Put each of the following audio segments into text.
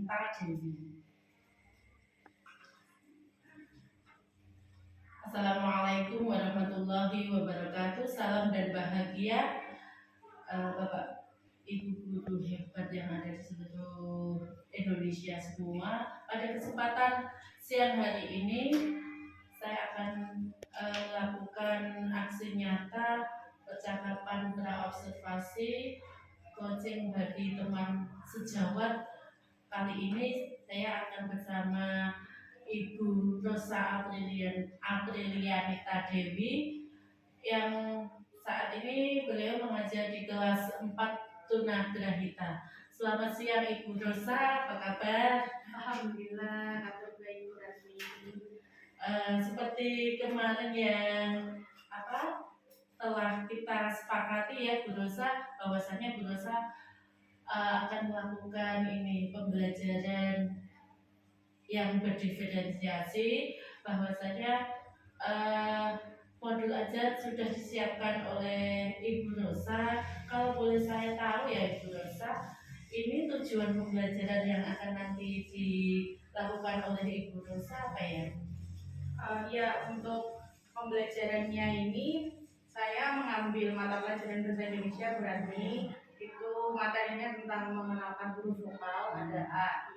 Tadewi. Assalamualaikum warahmatullahi wabarakatuh. Salam dan bahagia Bapak Ibu guru hebat yang ada di seluruh Indonesia semua. Pada kesempatan siang hari ini saya akan melakukan aksi nyata percakapan praobservasi coaching bagi teman sejawat. Kali ini saya akan bersama Ibu Rosa Aprilianita Dewi yang saat ini beliau mengajar di kelas 4 tunagrahita. Selamat siang Ibu Rosa, apa kabar? Alhamdulillah, kabar baik Bu Rasmi. Seperti kemarin yang telah kita sepakati ya Bu Rosa, bahwasanya Bu Rosa akan melakukan pembelajaran yang berdiferensiasi, bahwasanya modul ajar sudah disiapkan oleh Ibu Rosa. Kalau boleh saya tahu ya Ibu Rosa, ini tujuan pembelajaran yang akan nanti dilakukan oleh Ibu Rosa apa ya? Ya, untuk pembelajarannya ini saya mengambil mata pelajaran bahasa Indonesia Bu Rasmi. Itu materinya tentang mengenalkan huruf vokal, ada A,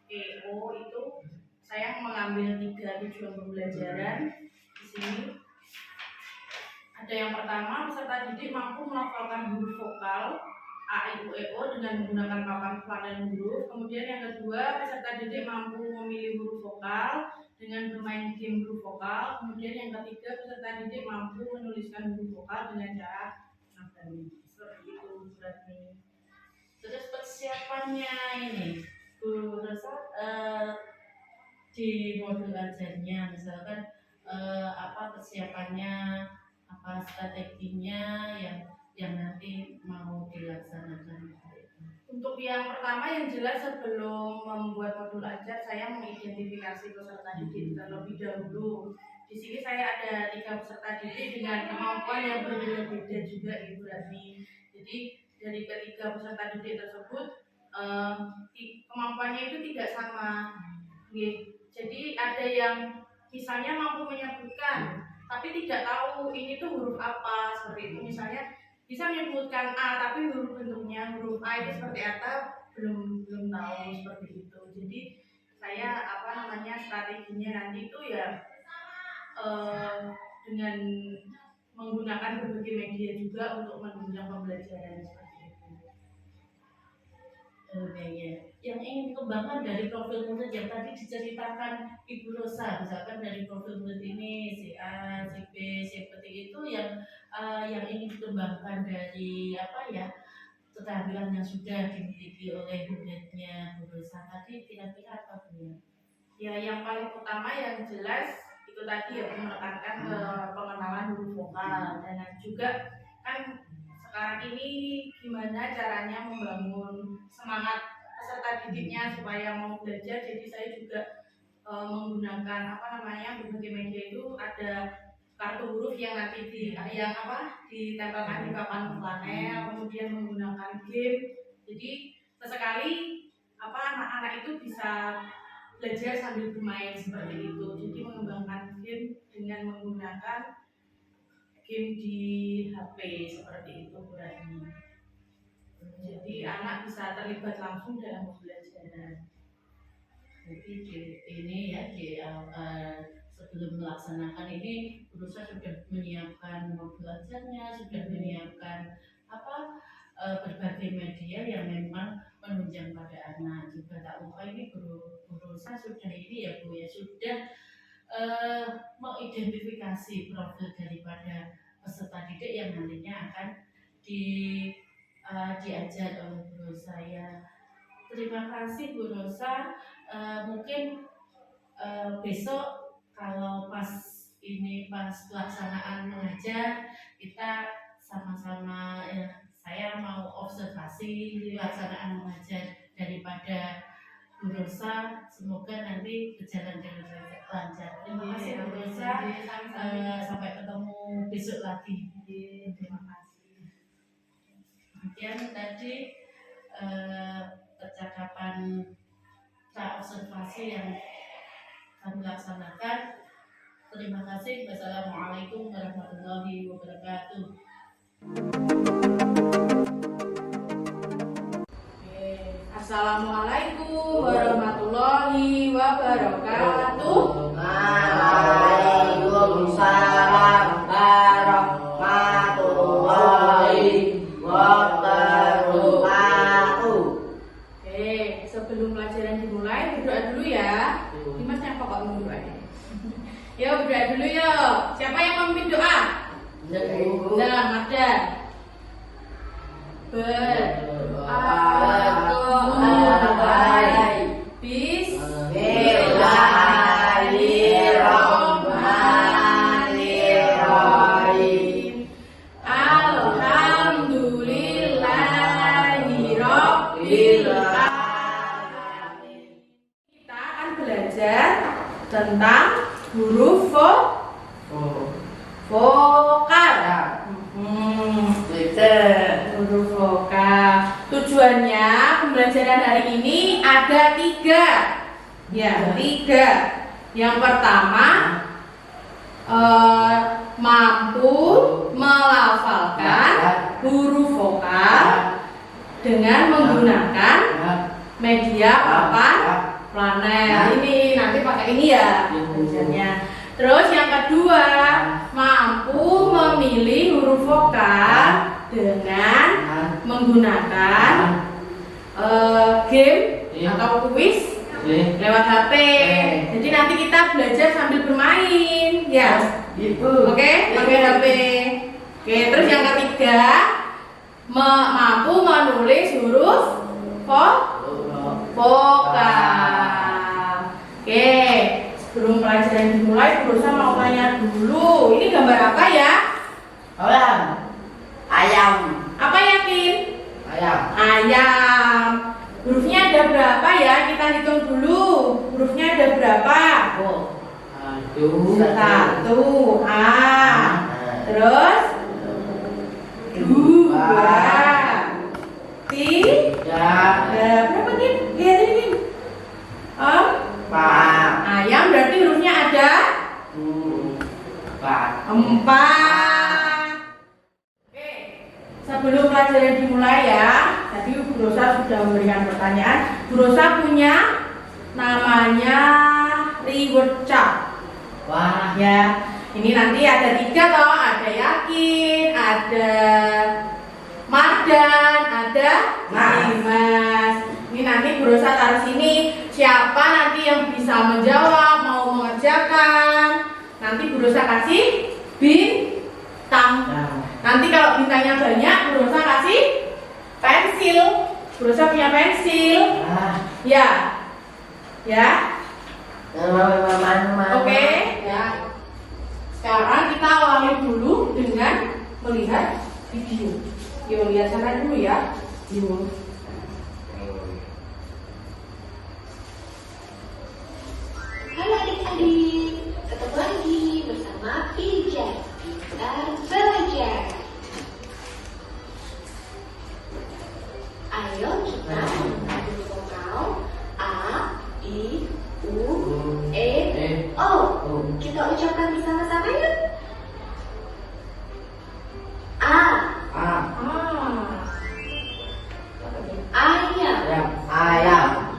I, U, E, O. Itu saya mengambil 3 tujuan pembelajaran di sini. Ada yang pertama, peserta didik mampu melafalkan huruf vokal A, I, U, E, O dengan menggunakan papan flanel huruf. Kemudian yang kedua, peserta didik mampu memilih huruf vokal dengan bermain game huruf vokal. Kemudian yang ketiga, peserta didik mampu menuliskan huruf vokal dengan cara nagari. Seperti itu berarti. Terus persiapannya ini Bu Rosa di modul ajarnya, misalkan apa persiapannya, apa strateginya yang nanti mau dilaksanakan. Untuk yang pertama, yang jelas sebelum membuat modul ajar saya mengidentifikasi peserta didik terlebih dahulu. Di sini saya ada 3 peserta didik dengan kemampuan yang berbeda-beda juga Ibu Rasmi. Jadi dari ketiga peserta didik tersebut kemampuannya itu tidak sama. Jadi ada yang misalnya mampu menyebutkan tapi tidak tahu ini tuh huruf apa, seperti itu. Misalnya bisa menyebutkan A tapi huruf bentuknya huruf A itu seperti apa belum tahu, seperti itu. Jadi saya strateginya nanti itu ya dengan menggunakan berbagai media juga untuk menunjang pembelajaran seperti itu. Ya. Yang ingin dikembangkan dari profil murid yang tadi diceritakan Ibu Rosa, misalkan dari profil murid ini si A, si B, seperti itu yang ingin dikembangkan dari keterampilan yang sudah dimiliki oleh muridnya Bu Rosa tadi, kira-kira apa Bu? Ya, yang paling utama yang jelas itu tadi ya, menekankan ke pengenalan huruf vokal, dan juga kan sekarang ini gimana caranya membangun semangat peserta didiknya supaya mau belajar. Jadi saya juga menggunakan berbagai media. Itu ada kartu huruf yang nanti ditempelkan di papan flanel, kemudian menggunakan game. Jadi sesekali anak-anak itu bisa belajar sambil bermain seperti itu. Jadi mengembangkan game dengan menggunakan game di HP seperti itu berarti. Jadi anak bisa terlibat langsung dalam pembelajaran. Jadi sebelum melaksanakan ini, berusaha sudah menyiapkan modul ajarnya, sudah menyiapkan berbagai media yang memang menunjang pada anak. Juga tak lupa ini berusaha sudah ini ya Bu ya, sudah mengidentifikasi profil daripada peserta didik yang nantinya akan diajar oleh guru saya. Terima kasih Bu Rosa. Mungkin besok kalau pas pelaksanaan mengajar, kita sama-sama saya mau observasi pelaksanaan mengajar daripada Bu Rosa. Semoga nanti berjalan dengan lancar. Terima kasih Bu Rosa. Sampai ketemu besok lagi. Terima kasih. Kemudian tadi percakapan observasi yang kami laksanakan. Terima kasih. Wassalamualaikum warahmatullahi wabarakatuh. Assalamualaikum warahmatullahi wabarakatuh. Waalaikumsalam warahmatullahi wabarakatuh. Oke, sebelum pelajaran dimulai berdoa dulu ya. Dimas yang pokok dulu aja. Yuk berdoa dulu yuk. Siapa yang memimpin doa? Nah, Mardan. Bismillahirrahmanirrahim. Alhamdulillahirabbil alamin. Kita akan belajar tentang huruf vokal. Huruf vokal. Tujuannya pembelajaran hari ini ada 3. Ya, 3. Yang pertama, mampu melafalkan huruf vokal dengan menggunakan media papan flanel. Ini nanti pakai ini ya belajarnya. Terus yang kedua, mampu memilih huruf vokal dengan menggunakan game atau kuis lewat HP. Jadi nanti kita belajar sambil bermain, ya. Oke, pakai HP. Oke, terus yang ketiga, mampu menulis huruf vokal. Oke, sebelum pelajaran dimulai, berusaha mau tanya dulu. Ini gambar apa ya? Ayam. Apa yakin? Ayam. Ayam. Hurufnya ada berapa ya? Kita hitung dulu. Hurufnya ada berapa? 1 A. Terus 2 3. Berapa nih? Lihat ini. 4. Ayam berarti hurufnya ada 4. Oke. Sebelum pelajaran dimulai ya, tadi Bu Rosa sudah memberikan pertanyaan. Bu Rosa punya namanya reward chart. Wah. Ya, ini nanti ada 3 toh, ada Yakin, ada Mardan, ada Dimas. Ini nanti Bu Rosa taruh sini. Siapa nanti yang bisa menjawab, mau mengerjakan, nanti Bu Rosa kasih bintang. Nanti kalau bintangnya banyak, Bu Rosa kasih pensil. Bu Rosa punya pensil. Ya. Ya. Oke, ya. Sekarang kita awali dulu dengan melihat video. Yuk lihat sana dulu ya. Yuk. Halo adik-adik, ketemu lagi bersama Pijar Pintar Belajar. Ayo kita mengadu vokal A, I, U, E, O. Kita ucapkan bersama-sama yuk. A. Ayam. Ayam.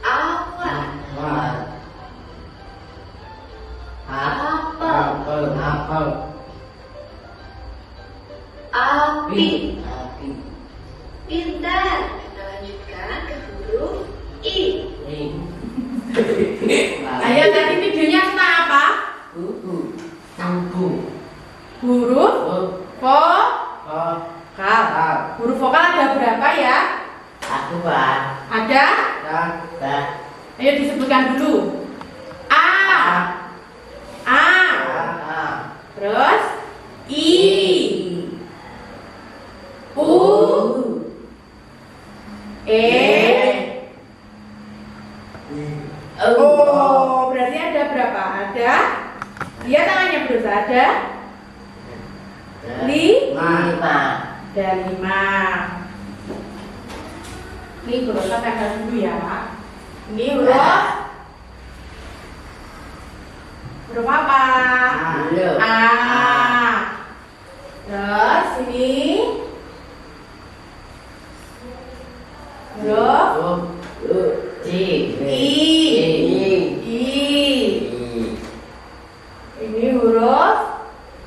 Awan. Apel. Api. Pintar. Kita lanjutkan ke huruf I. Ayo tadi videonya tentang apa? Huruf vokal. Huruf vokal ada berapa ya? Ada? Ayo disebutkan dulu. A. Terus I. U. E. Oh, berarti ada berapa? Ada? Dia tangannya berusaha ada? 5. Ada 5. Ini Bu Rosa pegang dulu ya. Ini huruf apa? Huruf A. Terus ini huruf I. Ini huruf U.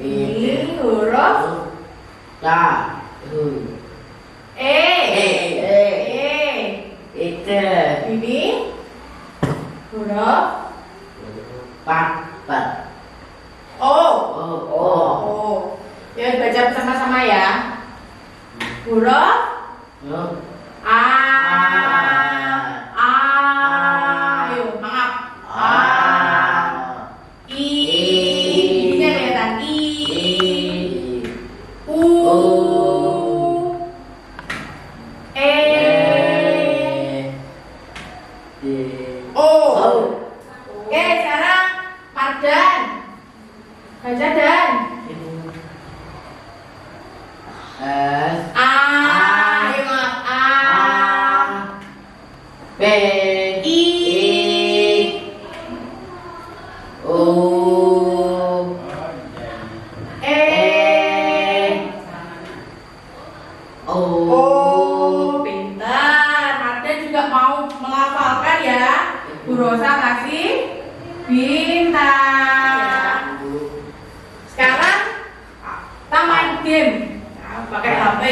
Ini huruf E. Ini huruf O. Ya, baca bersama-sama ya. Huruf A. Ayo, maaf. I. Ini kelihatan I. U. E. O. Oke, sekarang Mardan. Baca Dan. A. Ayo maaf. A. I. E. Oh, pintar. Mardan juga mau melafalkan ya. Bu Rosa kasih bintang. Sekarang kita main game pakai HP.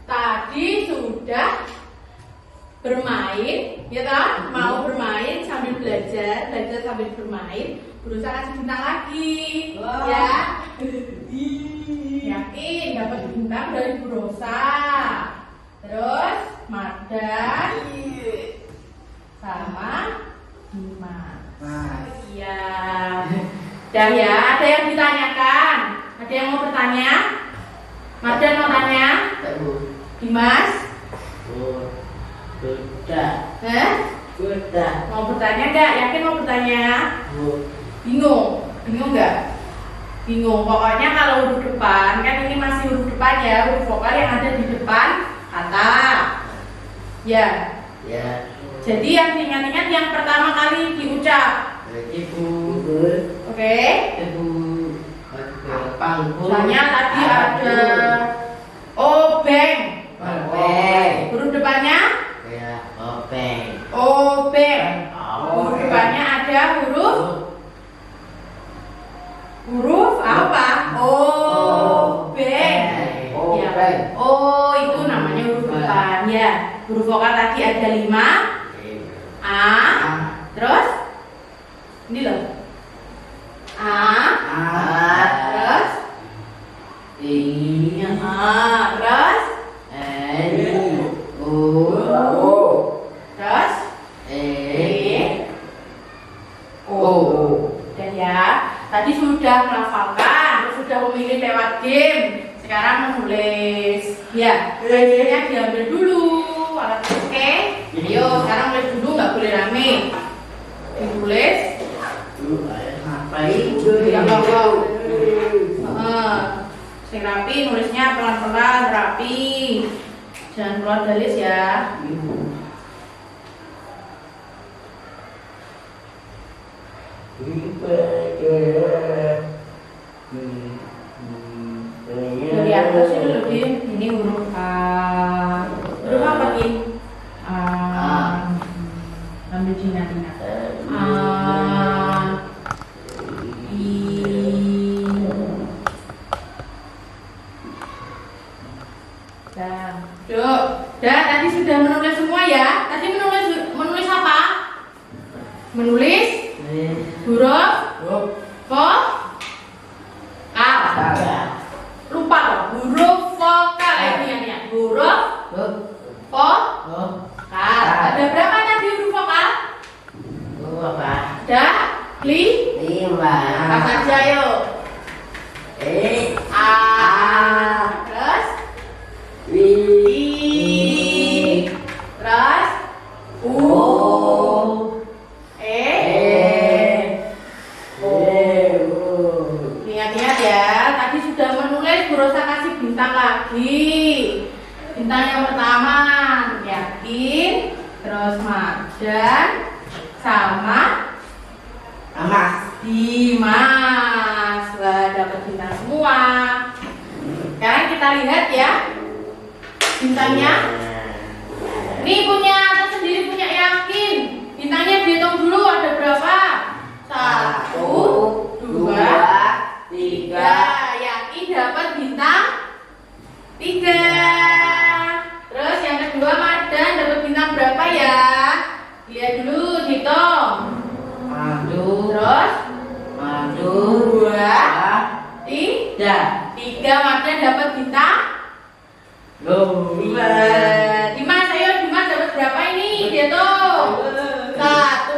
Tadi sudah bermain, ya kan? Mau bermain sambil belajar sambil bermain. Berusaha kasih bintang lagi, ya. Yakin dapat bintang dari Bu Rosa. Terus Mardan sama Dimas. Iya. Dah ya, ada yang ditanyakan? Ada yang mau bertanya? Mardan mau tanya? Dimas? Mau bertanya nggak? Yakin mau bertanya? Bingung? Bingung nggak? Bingung. Pokoknya kalau huruf depan, kan ini masih huruf depan ya, huruf vokal yang ada di depan kata. Ya. Jadi yang diingat-ingat yang pertama kali diucap. Oke. Misalnya tadi ada obeng. Huruf depannya? Obeng. Huruf depannya ada huruf apa? Obeng. Ya. Oh, itu namanya huruf depan ya. Huruf vokal tadi ada 5. A. Terus? Ini loh. A. Terus? I. Terus? game. Sekarang menulis. Ya, belajarnya diambil dulu. Alat oke. Ayo, sekarang nulis dulu, nggak boleh rame. Ditulis. Sing rapi, nulisnya pelan-pelan, rapi. Jangan keluar garis ya. Dari atas itu lebih ini huruf A. Huruf apa Ki? A. Ambil ingat-ingat. A. I. Dah, tadi sudah menulis semua ya. Tadi menulis apa? Menulis huruf vokal. Lupa loh, huruf vokal ini ya. Huruf vokal. Ada berapa tadi huruf vokal? Ada 5. Apa saja yuk? A. Terus I. Terus U. Ingat-ingat ya, tadi sudah menulis, Bu Rosa kasih bintang lagi. Bintang yang pertama, yakin, terus madan, sama Dimas. Lah, dapat bintang semua. Sekarang kita lihat ya bintangnya. Ini punya tersendiri, punya yakin. Bintangnya dihitung dulu ada berapa? 1, 2, 3. Yakin dapat bintang 3. Terus yang kedua madan dapat bintang berapa ya? Lihat dulu, hitung. Terus 2, 3. Madan dapat bintang 2. Dimas, ayo Dimas dapat berapa ini? Hitung. 1,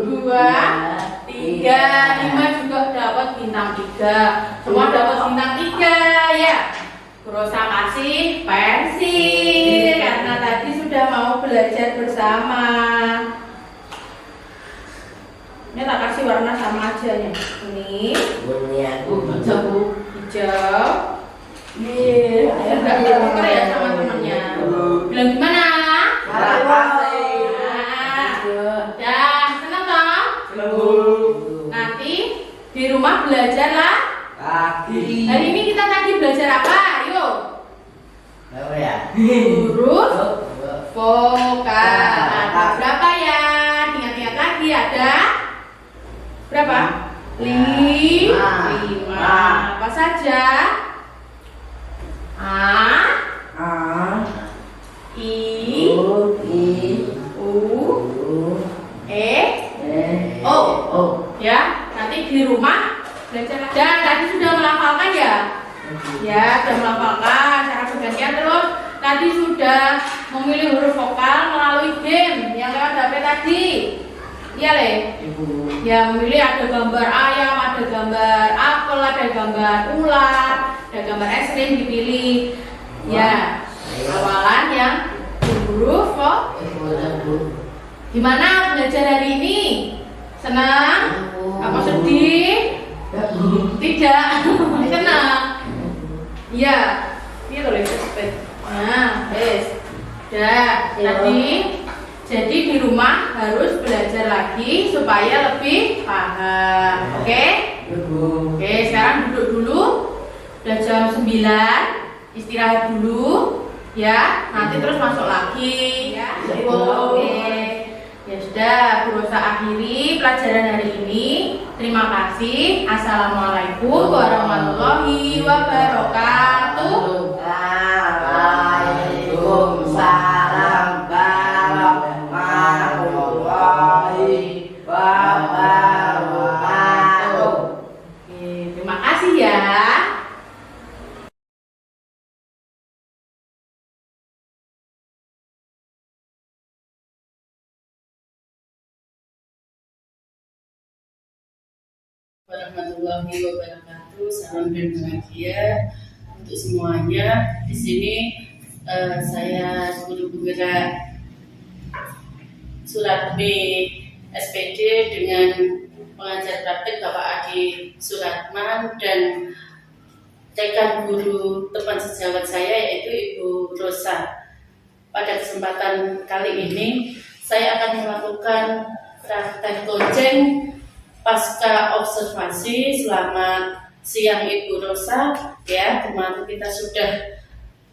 2, 3. Dimas juga dapat bintang 3. Semua dapat bintang 3 ya. Bu Rosa kasih pensil karena tadi sudah mau belajar bersama. Ini tak kasih warna sama aja ya. Ini hijau. Ayo nggak tukar ya sama temannya. Bilang gimana? Dah, senang toh? Nanti di rumah belajar lah. Hari ini kita tadi belajar apa? Yuk. Huruf vokal. Ada berapa ya? Ingat-ingat lagi ada berapa? 5. Apa saja? A, I, U, E, O. Ya, nanti di rumah belajar. Dan tadi sudah melafalkan ya? Ya, sudah melafalkan cara bergantian. Terus tadi sudah memilih huruf vokal melalui game yang lewat HP tadi. Iya Le? Ya, memilih ada gambar ayam, ada gambar apel, ada gambar ular, ada gambar es krim dipilih. Ya, awalan yang huruf vokal. Gimana belajar hari ini? Senang? Apa sedih? Tidak. Senang. Iya. Ini tuh lebih. Nah, tadi jadi di rumah harus belajar lagi supaya lebih paham. Oke? Oke, sekarang duduk dulu. Udah jam 9. Istirahat dulu. Ya, nanti terus masuk lagi. Ya. Oke. Ya sudah, Bu Rosa akhiri pelajaran hari ini. Terima kasih. Assalamualaikum warahmatullahi wabarakatuh. Waalaikumsalam warahmatullahi wabarakatuh. Oke, terima kasih ya. Warahmatullahi wabarakatuh. wabarakatuh. Salam dan bahagia untuk semuanya. Di sini saya guru penggerak Suratmi SPD dengan pengajar praktek Bapak Adi Suratman dan rekan guru teman sejawat saya yaitu Ibu Rosa. Pada kesempatan kali ini saya akan melakukan praktek coaching pasca observasi. Selamat siang Ibu Rosa. Ya, kemarin kita sudah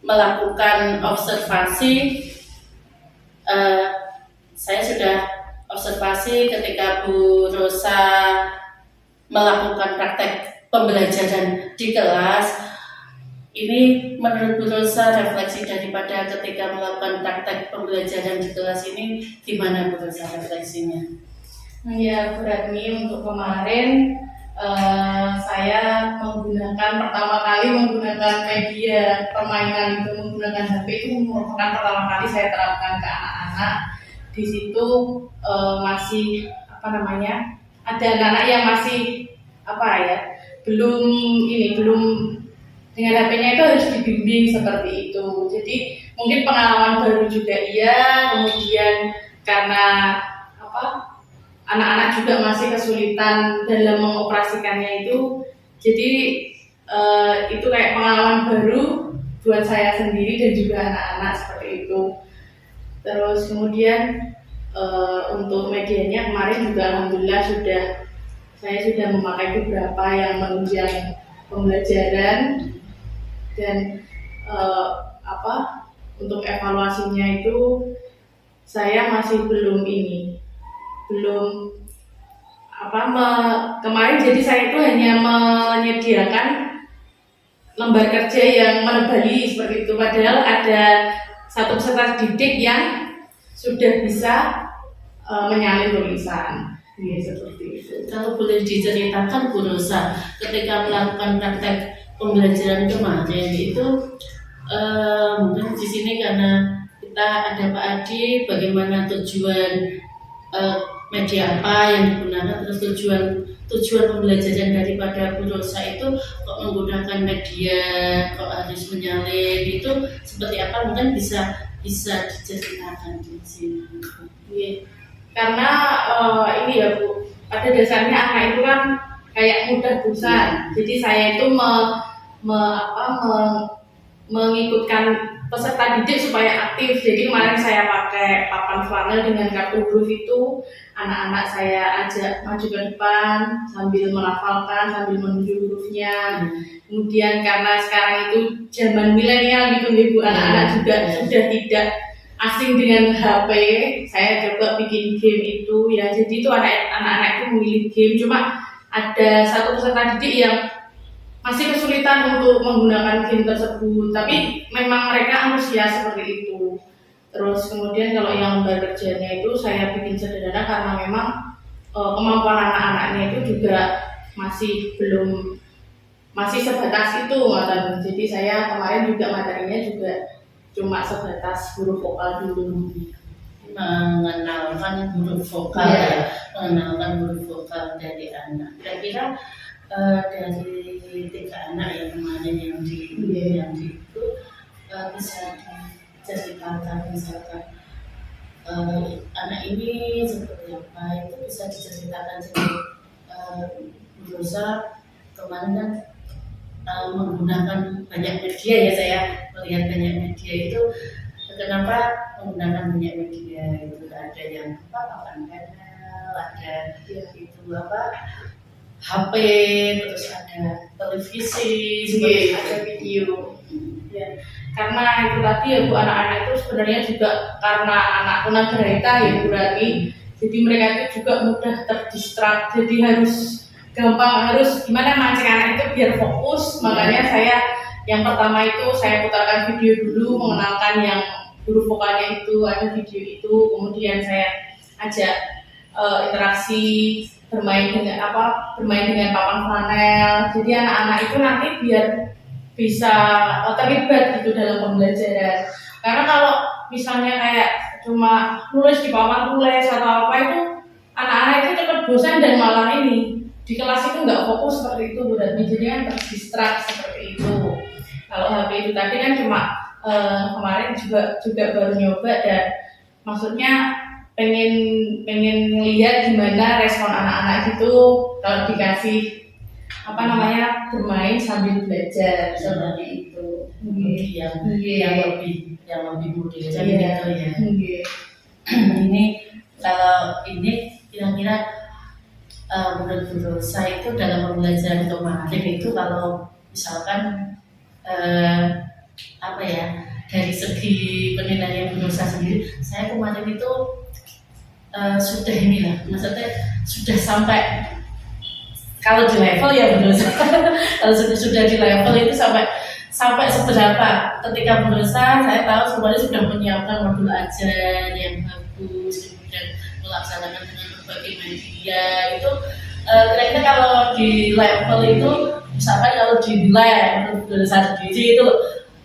melakukan observasi. Saya sudah observasi ketika Bu Rosa melakukan praktek pembelajaran di kelas. Ini menurut Bu Rosa refleksi daripada ketika melakukan praktek pembelajaran di kelas ini gimana Bu Rosa refleksinya? Ya, Bu Radmi, untuk kemarin saya pertama kali menggunakan media permainan itu, menggunakan HP itu merupakan pertama kali saya terapkan ke anak-anak. Di situ masih ada anak-anak yang masih belum dengan HP-nya itu harus dibimbing seperti itu. Jadi mungkin pengalaman baru juga iya, kemudian karena anak-anak juga masih kesulitan dalam mengoperasikannya itu. Jadi itu kayak pengalaman baru buat saya sendiri dan juga anak-anak seperti itu. Terus kemudian untuk medianya kemarin juga alhamdulillah saya sudah memakai beberapa yang menunjang pembelajaran. Dan untuk evaluasinya itu saya masih kemarin jadi saya itu hanya menyediakan lembar kerja yang menebali seperti itu, padahal ada satu peserta didik yang sudah bisa menyalin tulisan. Ya, seperti itu. Kalau boleh diceritakan Bu Rosa, ketika melakukan praktek pembelajaran kemarin itu mungkin di sini karena kita ada Pak Adi, bagaimana tujuan media apa yang digunakan, terus tujuan pembelajaran daripada Bu Rosa itu kok menggunakan media, kok harus menyalin itu seperti apa, mungkin bisa diceritakan di sini. Iya. Karena ini ya Bu, pada dasarnya anak itu kan kayak mudah bosan. Jadi saya itu mengikutkan peserta didik supaya aktif. Jadi kemarin saya pakai papan flanel dengan kartu huruf itu, anak-anak saya ajak maju ke depan sambil melafalkan, sambil menunjuk hurufnya. Kemudian karena sekarang itu zaman milenial gitu Bu, anak-anak juga sudah tidak asing dengan HP, saya coba bikin game itu ya. Jadi itu anak-anak itu memilih game, cuma ada satu peserta didik yang masih kesulitan untuk menggunakan game tersebut, tapi memang mereka antusias seperti itu. Terus kemudian kalau yang lembar kerjanya itu saya bikin sederhana karena memang kemampuan anak-anaknya itu juga masih sebatas itu. Jadi saya kemarin juga materinya juga cuma sebatas huruf vokal dulu. Mengenalkan huruf vokal mengenalkan huruf vokal dari anak. Kira-kira dari 3 anak yang kemarin yang itu bisa diceritakan misalkan anak ini seperti apa, itu bisa diceritakan sedikit. Bu Rosa kemarin kan menggunakan banyak media ya, saya melihat banyak media itu. Kenapa menggunakan banyak media itu? Ada yang papan panel, ada itu HP, terus ada televisi, Ada video. Ya. Karena itu tadi ya Bu, anak-anak itu sebenarnya juga karena anak tunagrahita ya Bu Rani. Jadi mereka itu juga mudah terdistrak. Jadi harus gimana mancing anak itu biar fokus. Makanya saya yang pertama itu saya putarkan video dulu mengenalkan yang huruf vokalnya itu, ada video itu. Kemudian saya ajak interaksi bermain dengan papan flanel. Jadi anak-anak itu nanti biar bisa terlibat gitu dalam pembelajaran. Karena kalau misalnya kayak cuma nulis di papan tulis atau apa itu, anak-anak itu cepat bosan dan malah di kelas itu nggak fokus seperti itu berarti jadi kan terdistrak seperti itu. Kalau HP itu tadi kan cuma kemarin juga baru nyoba dan maksudnya pengen lihat gimana respon anak-anak gitu kalau dikasih bermain sambil belajar seperti itu. yang lebih modern Iya. gitu ya. Nggih. Ini kalau ini kira-kira menurut Bu Rosa itu dalam pembelajaran otomatik itu kalau misalkan dari segi penilaian Bu Rosa sendiri, saya kemarin itu sudah maksudnya sudah sampai kalau di level ya Bu Rosa kalau sudah di level itu sampai seberapa ketika Bu Rosa saya tahu semuanya sudah menyiapkan modul ajar yang bagus, kemudian melaksanakan dengan berbagai media itu kira-kira kalau di level itu misalkan kalau di lab Bu Rosa sendiri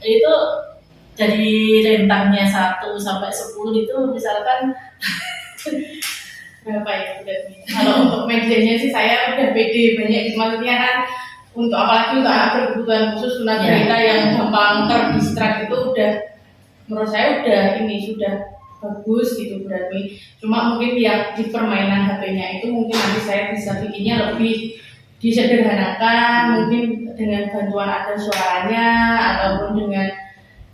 itu dari rentangnya 1 sampai 10 itu misalkan Berapa ya berarti? Kalau untuk medianya sih saya udah pede banyak, maksudnya kan untuk apalagi untuk anak berkebutuhan khusus tunagrita yang gampang terdistrak itu udah menurut saya sudah bagus gitu berarti. Cuma mungkin yang di permainan HP-nya itu mungkin nanti saya bisa bikinnya lebih disederhanakan, mungkin dengan bantuan ada suaranya ataupun dengan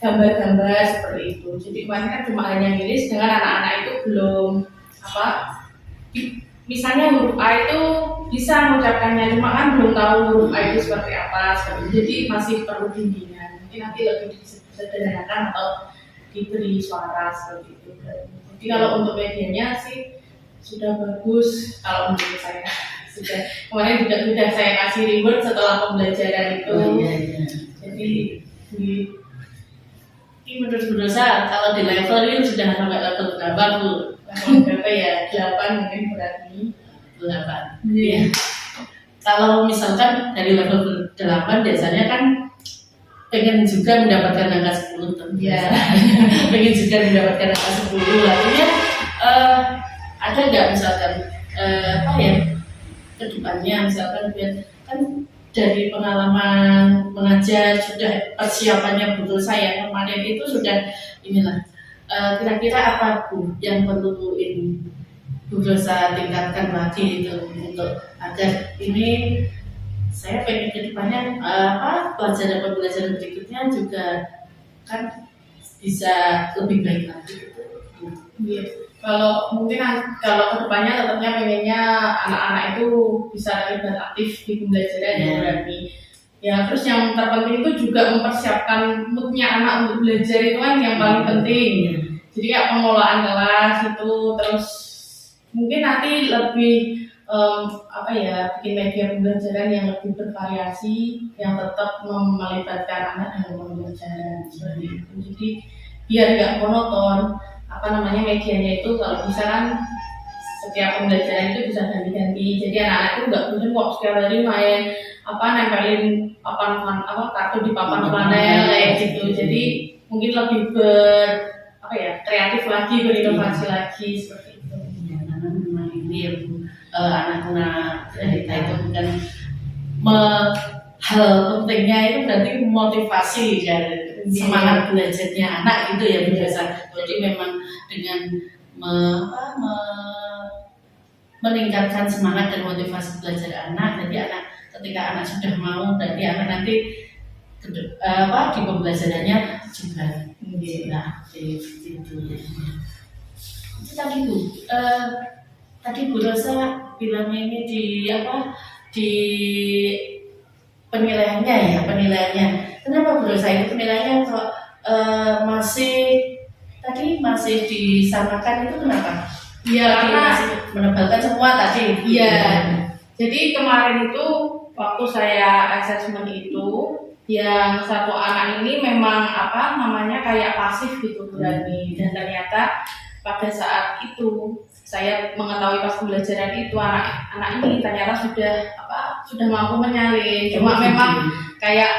gambar-gambar seperti itu. Jadi kemarin kan cuma hanya ngiris dengan anak-anak itu belum misalnya huruf A itu bisa mengucapkannya, cuma kan belum tahu huruf A itu seperti apa, jadi masih perlu bimbingan. Mungkin nanti lebih disederhanakan atau diberi suara seperti itu. Jadi kalau untuk medianya sih sudah bagus kalau menurut saya. Kemarin sudah saya kasih reward setelah pembelajaran itu. Jadi ini menurut Bu Rosa kalau di level ini sudah sampai level berapa Bu? berapa ya? 8 mungkin berarti 8. Iya. Kalau misalkan dari level 8 biasanya kan pengen juga mendapatkan angka 10 tuh. Iya. Pengen juga mendapatkan angka 10. Artinya ada nggak misalkan kedepannya misalkan kan dari pengalaman mengajar sudah persiapannya betul saya kemarin itu sudah kira-kira apa Bu yang perlu Bu Rosa tingkatkan lagi itu untuk agar ini saya pengen kedepannya pembelajaran berikutnya juga kan bisa lebih baik lagi gitu. Iya. Kalau kedepannya tetapnya pengennya anak-anak itu bisa terlibat aktif di pembelajaran yang berarti. Ya terus yang terpenting itu juga mempersiapkan moodnya anak untuk belajar itu kan yang paling penting. Jadi kayak pengelolaan kelas itu, terus mungkin nanti lebih bikin media pembelajaran yang lebih bervariasi, yang tetap melibatkan anak dalam pembelajaran seperti itu. Jadi biar nggak monoton, medianya itu kalau bisa kan setiap pembelajaran itu bisa ganti-ganti. Jadi anak-anak itu nggak bosan kok setiap hari main nempelin kartu di papan flanel kayak gitu. Jadi mungkin lebih kreatif lagi, berinovasi lagi seperti itu. Ya, karena memang ini ya Bu, anak-anak kita itu bukan hal pentingnya itu berarti motivasi dari semangat belajarnya anak gitu ya Bu Rosa. Jadi memang dengan meningkatkan semangat dan motivasi belajar anak, jadi ketika anak sudah mau, berarti anak nanti di pembelajarannya juga aktif gitu ya. Itu tadi Bu, tadi Bu Rosa bilangnya ini di penilaiannya. Kenapa Bu Rosa itu penilaiannya kok masih disamakan itu kenapa? Iya, karena masih menebalkan semua tadi. Iya. Jadi kemarin itu waktu saya asesmen itu, yang satu anak ini memang kayak pasif gitu berarti, dan ternyata pada saat itu saya mengetahui pas pembelajaran itu anak ini ternyata sudah mampu menyalin. Cuma memang kayak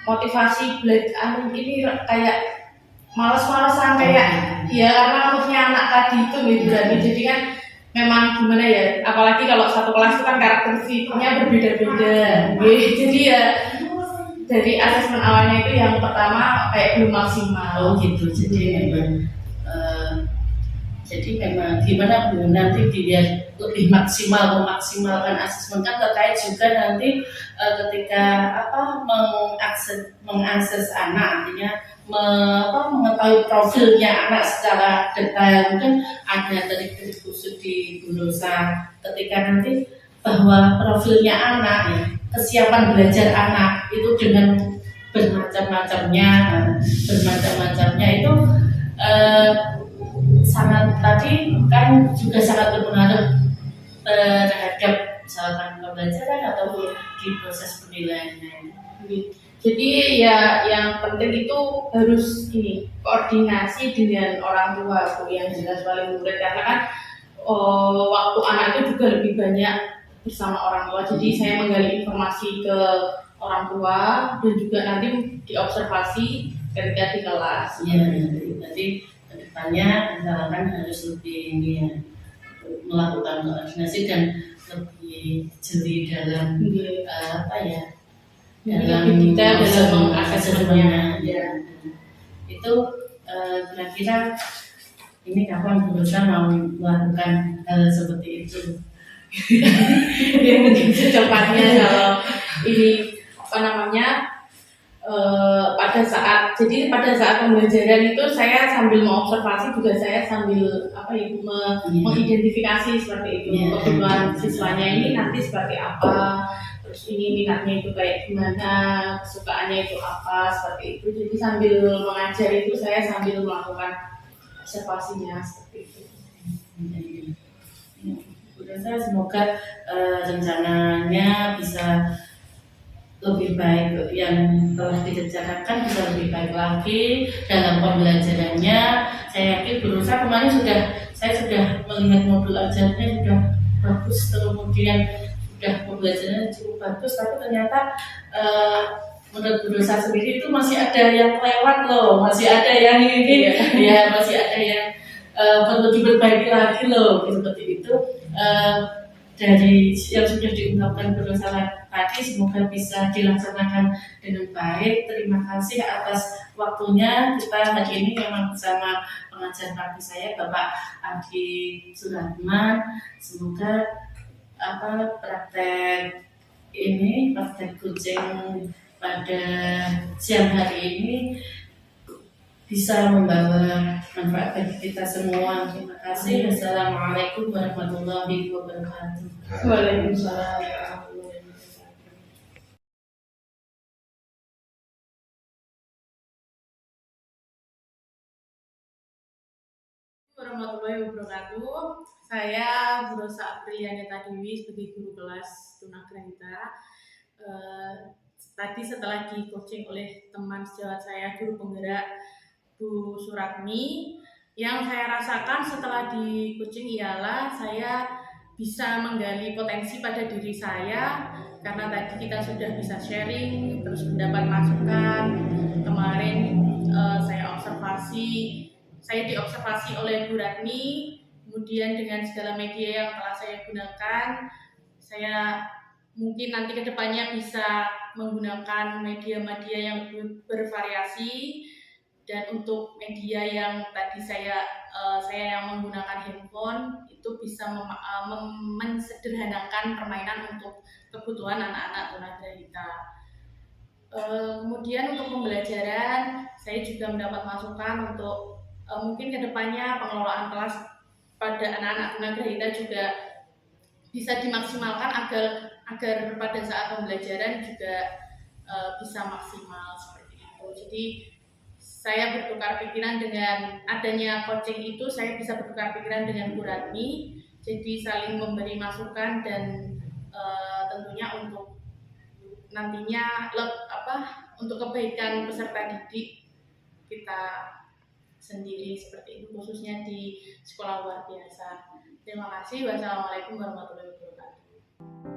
motivasi belajar ini kayak males-malesan kayak ya karena moodnya anak tadi itu gitu berarti. Jadi kan memang gimana ya, apalagi kalau satu kelas itu kan karakteristiknya berbeda-beda. Jadi ya dari asesmen awalnya itu yang pertama kayak belum maksimal. gitu. Jadi memang gimana Bu, nanti dilihat lebih maksimal, memaksimalkan asesmen kan terkait juga nanti ketika mengakses anak, artinya mengetahui profilnya anak secara detail. Mungkin ada trik-trik khusus di Bu Rosa ketika nanti bahwa profilnya anak, ya, kesiapan belajar anak itu dengan bermacam-macamnya itu sangat tadi kan juga sangat berpengaruh terhadap misalkan pembelajaran ataupun di proses penilaiannya. Jadi ya yang penting itu harus koordinasi dengan orang tua Bu, yang jelas paling murid, karena kan waktu anak itu juga lebih banyak bersama orang tua. Jadi saya menggali informasi ke orang tua dan juga nanti diobservasi ketika di kelas. Iya, nanti kedepannya misalkan harus lebih melakukan koordinasi dan lebih jeli dalam dalam detail dalam mengasesmennya. Ya. Itu kira-kira ini kapan berusaha mau melakukan hal seperti itu? Ya mungkin secepatnya kalau ini pada saat pembelajaran itu saya sambil mengobservasi juga, saya sambil mengidentifikasi seperti itu kebutuhan siswanya ini nanti seperti apa, terus ini minatnya itu kayak gimana, kesukaannya itu apa, seperti itu. Jadi sambil mengajar itu saya sambil melakukan observasinya seperti itu. Saya semoga rencananya bisa lebih baik, yang telah direncanakan bisa lebih baik lagi dalam pembelajarannya. Saya yakin berusaha kemarin saya sudah melihat modul ajarnya sudah bagus, kemudian sudah pembelajarannya cukup bagus, tapi ternyata menurut berusaha sendiri itu masih ada yang lewat loh, masih ada yang ini, ya masih ada yang perlu diperbaiki lagi loh, seperti itu. Dari yang sudah diungkapkan berusaha tadi, semoga bisa dilaksanakan dengan baik. Terima kasih atas waktunya. Kita hari ini memang bersama pengajar praktik saya, Bapak Adi Suratman. Semoga praktek kucing pada siang hari ini bisa membawa manfaat bagi kita semua. Terima kasih. Wassalamualaikum warahmatullahi wabarakatuh. Waalaikumsalam. Warahmatullahi wabarakatuh. Saya Bu Rosa Aprilianita Dewi sebagai guru kelas tunagrahita. Tadi setelah di coaching oleh teman sejawat saya, guru penggerak Bu Suratmi, yang saya rasakan setelah di coaching ialah saya bisa menggali potensi pada diri saya, karena tadi kita sudah bisa sharing, terus mendapat masukan. Kemarin saya diobservasi oleh Bu Ratmi, kemudian dengan segala media yang telah saya gunakan, saya mungkin nanti kedepannya bisa menggunakan media-media yang bervariasi. Dan untuk media yang tadi saya yang menggunakan handphone itu bisa mensederhanakan permainan untuk kebutuhan anak-anak tunagrahita. Kemudian untuk pembelajaran, saya juga mendapat masukan untuk mungkin kedepannya pengelolaan kelas pada anak-anak tunagrahita juga bisa dimaksimalkan agar pada saat pembelajaran juga bisa maksimal seperti itu. Jadi saya bertukar pikiran dengan adanya coaching itu, saya bisa bertukar pikiran dengan Bu Ratmi, jadi saling memberi masukan dan tentunya untuk nantinya untuk kebaikan peserta didik kita sendiri seperti itu, khususnya di sekolah luar biasa. Terima kasih. Wassalamualaikum warahmatullahi wabarakatuh.